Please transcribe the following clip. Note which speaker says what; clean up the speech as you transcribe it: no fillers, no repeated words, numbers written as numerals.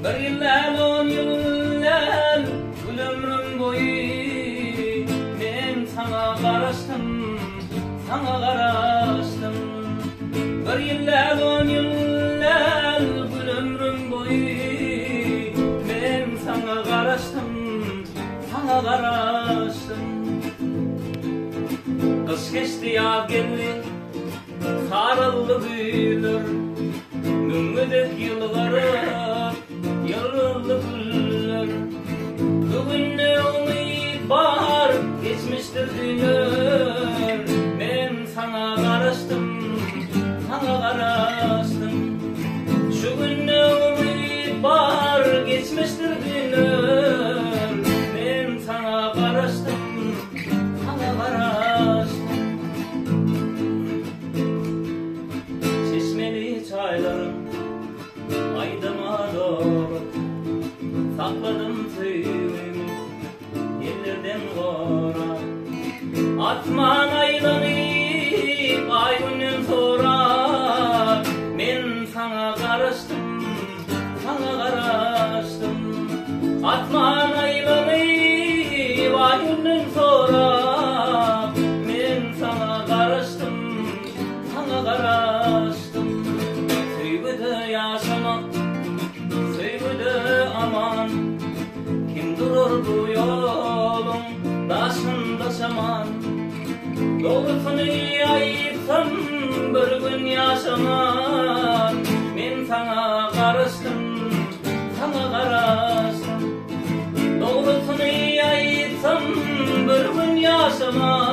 Speaker 1: Bir yıllar 10 yıllar bu ömrüm boyu men sana karıştım, sana karıştım. Bir yıllar 10 yıllar bu ömrüm boyu men sana karıştım, sana karıştım. Kış geçti yaz geldi, sarıldı büyülür, müngüdük yılları, yıllı güller. Bugün ne umid bahar, geçmiştir dünür. Men sana karıştım, sana karıştım. Şu gün ne umid bahar, geçmiştir dünür. Men sana karıştım, sana karıştım. Çeşmeli çaylarım aydıma doğru sakladım suyumu yerlerden gora. Atman aylanıp ay günden sonra men sana karıştım, sana karıştım. Atman aylanıp ay günden sonra men sana karıştım, sana karıştım. Sevgide yaşamak, sevgide aman, kim durur bu yolun başında şaman. Doğrusunu ayırsam bir gün yaşaman. Men sana karıştım, sana karıştım. Doğrusunu ayırsam bir gün yaşaman.